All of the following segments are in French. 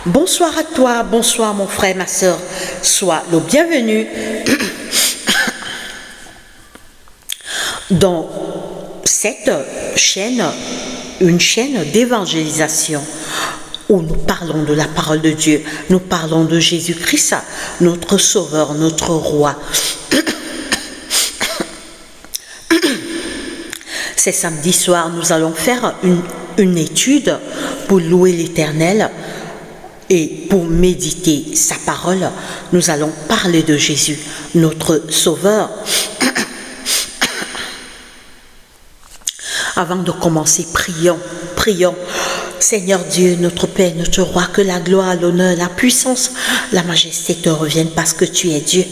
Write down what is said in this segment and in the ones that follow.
Bonsoir à toi, bonsoir mon frère, ma soeur. Sois le bienvenu dans cette chaîne, une chaîne d'évangélisation où nous parlons de la parole de Dieu, nous parlons de Jésus-Christ, notre Sauveur, notre Roi. C'est samedi soir, nous allons faire une étude pour louer l'Éternel et pour méditer sa parole. Nous allons parler de Jésus, notre Sauveur. Avant de commencer, prions. Seigneur Dieu, notre Père, notre Roi, que la gloire, l'honneur, la puissance, la majesté te reviennent parce que tu es Dieu.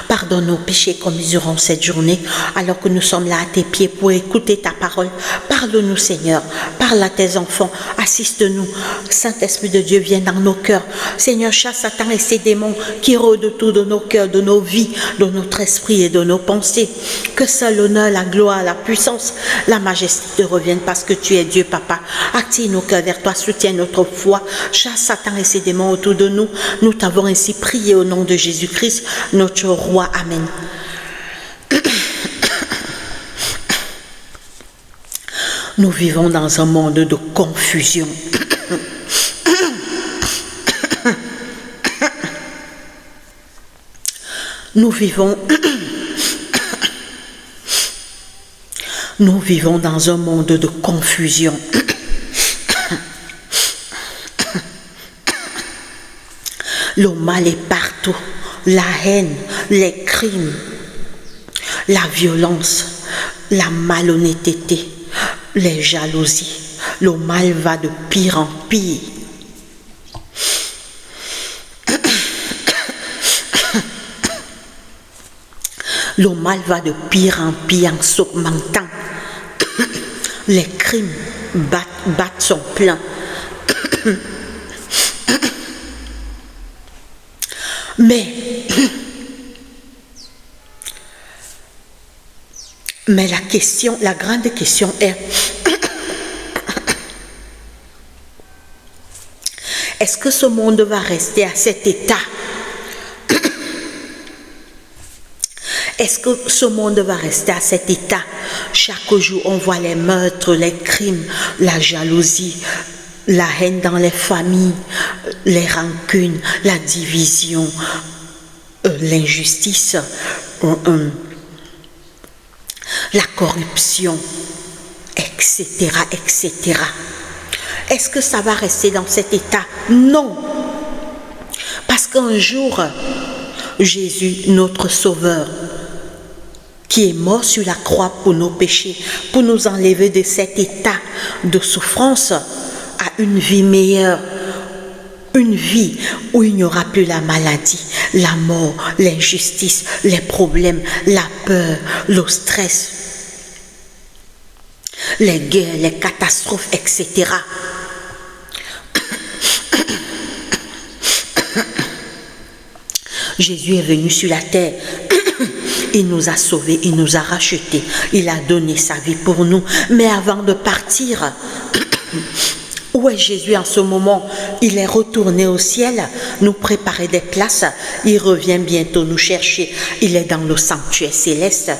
Pardonne nos péchés commis durant cette journée, alors que nous sommes là à tes pieds pour écouter ta parole. Parle-nous, Seigneur. Parle à tes enfants. Assiste-nous. Saint-Esprit de Dieu, viens dans nos cœurs. Seigneur, chasse Satan et ses démons qui rôdent autour de nos cœurs, de nos vies, de notre esprit et de nos pensées. Que seul l'honneur, la gloire, la puissance, la majesté te reviennent parce que tu es Dieu, Papa. Attire nos cœurs vers toi, soutiens notre foi, chasse Satan et ses démons autour de nous. Nous t'avons ainsi prié au nom de Jésus-Christ, notre Roi. Amen. Nous vivons dans un monde de confusion. Nous vivons dans un monde de confusion. Le mal est partout, la haine, les crimes, la violence, la malhonnêteté, les jalousies. Le mal va de pire en pire. Le mal va de pire en pire en s'augmentant. Les crimes battent son plein. Mais la grande question est, est-ce que ce monde va rester à cet état? Est-ce que ce monde va rester à cet état? Chaque jour, on voit les meurtres, les crimes, la jalousie, la haine dans les familles, les rancunes, la division, l'injustice, la corruption, etc., etc. Est-ce que ça va rester dans cet état? Non. Parce qu'un jour, Jésus, notre Sauveur, qui est mort sur la croix pour nos péchés, pour nous enlever de cet état de souffrance à une vie meilleure, une vie où il n'y aura plus la maladie, la mort, l'injustice, les problèmes, la peur, le stress, les guerres, les catastrophes, etc. Jésus est venu sur la terre. Il nous a sauvés, il nous a rachetés, il a donné sa vie pour nous. Mais avant de partir, où est Jésus en ce moment? Il est retourné au ciel, nous préparer des places. Il revient bientôt nous chercher. Il est dans le sanctuaire céleste.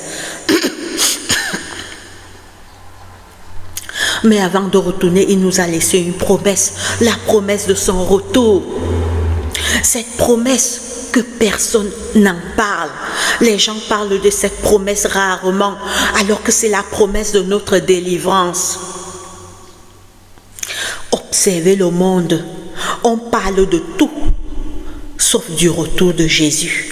Mais avant de retourner, il nous a laissé une promesse, la promesse de son retour. Cette promesse que personne n'en parle. Les gens parlent de cette promesse rarement, alors que c'est la promesse de notre délivrance. Observez le monde. On parle de tout, sauf du retour de Jésus.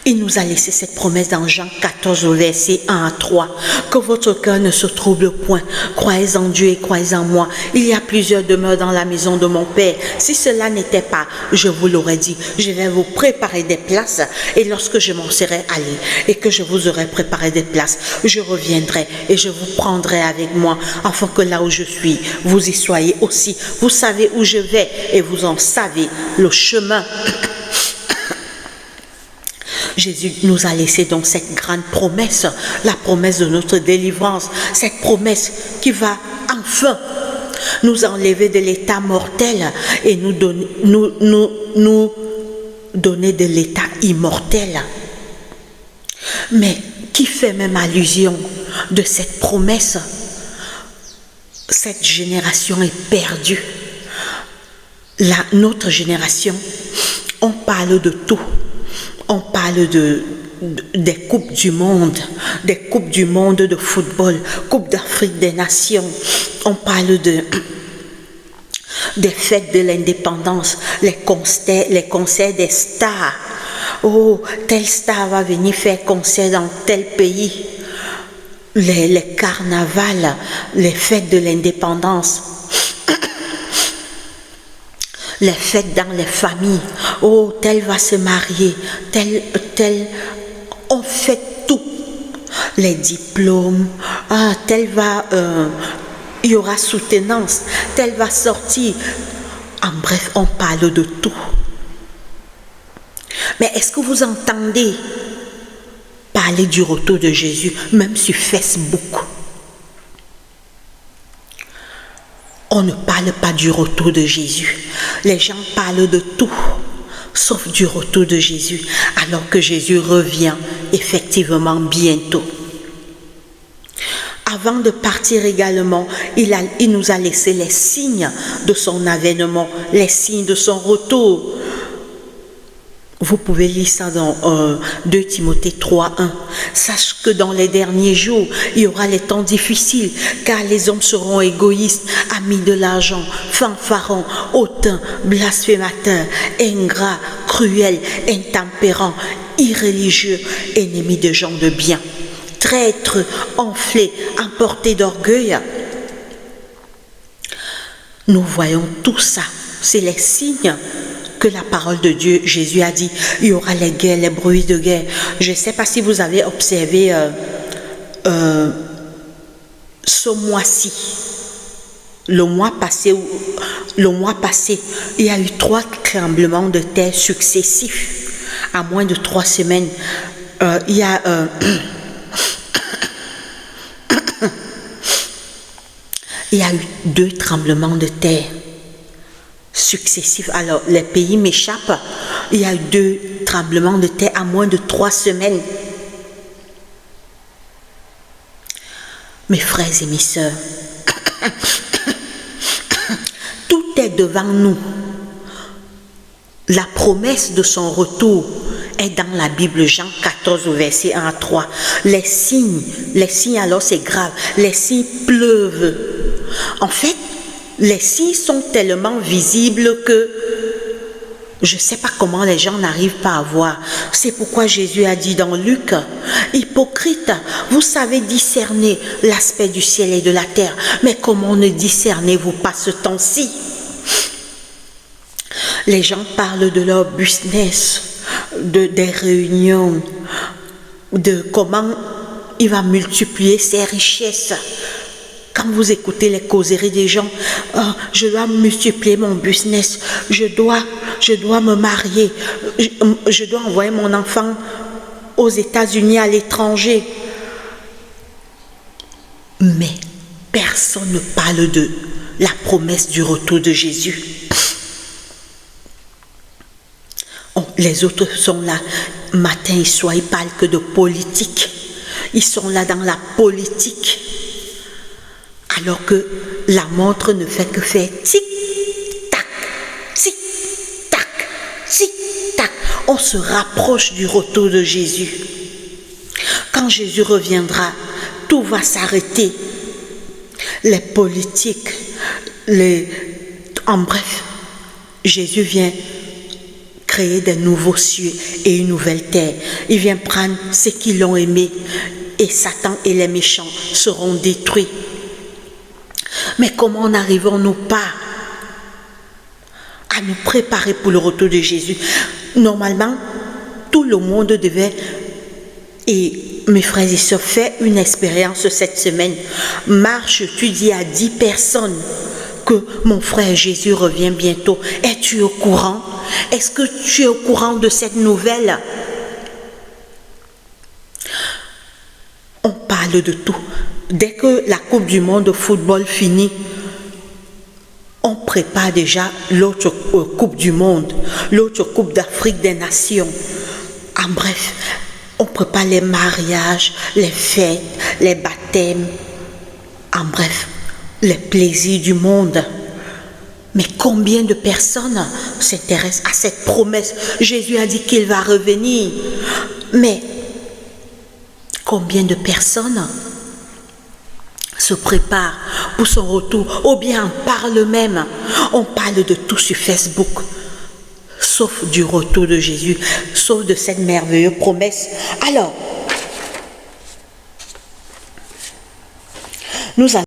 Il nous a laissé cette promesse dans Jean 14, verset 1 à 3. Que votre cœur ne se trouble point. Croyez en Dieu et croyez en moi. Il y a plusieurs demeures dans la maison de mon Père. Si cela n'était pas, je vous l'aurais dit. Je vais vous préparer des places. Et lorsque je m'en serai allé et que je vous aurai préparé des places, je reviendrai et je vous prendrai avec moi, afin que là où je suis, vous y soyez aussi. Vous savez où je vais et vous en savez le chemin. Jésus nous a laissé donc cette grande promesse, la promesse de notre délivrance, cette promesse qui va enfin nous enlever de l'état mortel et nous donner de l'état immortel. Mais qui fait même allusion de cette promesse? Cette génération est perdue. Notre génération, on parle de tout. On parle des coupes du monde de football, Coupe d'Afrique des Nations. On parle des fêtes de l'indépendance, les concerts des stars. Oh, tel star va venir faire concert dans tel pays. Les carnavals, les fêtes de l'indépendance. Les fêtes dans les familles. Oh, tel va se marier, tel. On fait tout. Les diplômes, tel va. Il y aura soutenance, tel va sortir. En bref, on parle de tout. Mais est-ce que vous entendez parler du retour de Jésus, même sur Facebook? On ne parle pas du retour de Jésus. Les gens parlent de tout, sauf du retour de Jésus, alors que Jésus revient effectivement bientôt. Avant de partir également, il nous a laissé les signes de son avènement, les signes de son retour. Vous pouvez lire ça dans 2 Timothée 3:1. Sache que dans les derniers jours, il y aura les temps difficiles, car les hommes seront égoïstes, amis de l'argent, fanfarons, hautains, blasphémateurs, ingrats, cruels, intempérants, irréligieux, ennemis de gens de bien, traîtres, enflés, emportés d'orgueil. Nous voyons tout ça. C'est les signes que la parole de Dieu, Jésus a dit, il y aura les guerres, les bruits de guerre. Je ne sais pas si vous avez observé ce mois-ci, le mois passé, il y a eu 3 tremblements de terre successifs à moins de 3 semaines. Il y a eu 2 tremblements de terre successifs. Alors, les pays m'échappent. Il y a eu 2 tremblements de terre à moins de 3 semaines. Mes frères et mes sœurs, tout est devant nous. La promesse de son retour est dans la Bible, Jean 14, verset 1 à 3. Les signes alors c'est grave, les signes pleuvent. En fait, les signes sont tellement visibles que je ne sais pas comment les gens n'arrivent pas à voir. C'est pourquoi Jésus a dit dans Luc, « Hypocrite, vous savez discerner l'aspect du ciel et de la terre, mais comment ne discernez-vous pas ce temps-ci » Les gens parlent de leur business, des réunions, de comment il va multiplier ses richesses. Quand vous écoutez les causeries des gens, je dois multiplier mon business, je dois me marier, je dois envoyer mon enfant aux États-Unis, à l'étranger. Mais personne ne parle de la promesse du retour de Jésus. Les autres sont là matin et soir, ils parlent que de politique. Ils sont là dans la politique. Alors que la montre ne fait que faire tic-tac, tic-tac, tic-tac. On se rapproche du retour de Jésus. Quand Jésus reviendra, tout va s'arrêter. Les politiques, en bref, Jésus vient créer des nouveaux cieux et une nouvelle terre. Il vient prendre ceux qui l'ont aimé et Satan et les méchants seront détruits. Mais comment n'arrivons-nous pas à nous préparer pour le retour de Jésus? Normalement, tout le monde devait, et mes frères et sœurs, faire une expérience cette semaine. Marche, tu dis à 10 personnes que mon frère Jésus revient bientôt. Es-tu au courant? Est-ce que tu es au courant de cette nouvelle? On parle de tout. Dès que la Coupe du Monde de football finit, on prépare déjà l'autre Coupe du Monde, l'autre Coupe d'Afrique des Nations. En bref, on prépare les mariages, les fêtes, les baptêmes. En bref, les plaisirs du monde. Mais combien de personnes s'intéressent à cette promesse? Jésus a dit qu'il va revenir. Mais combien de personnes se préparent pour son retour? Ou bien on parle même, on parle de tout sur Facebook, sauf du retour de Jésus, sauf de cette merveilleuse promesse. Alors, nous allons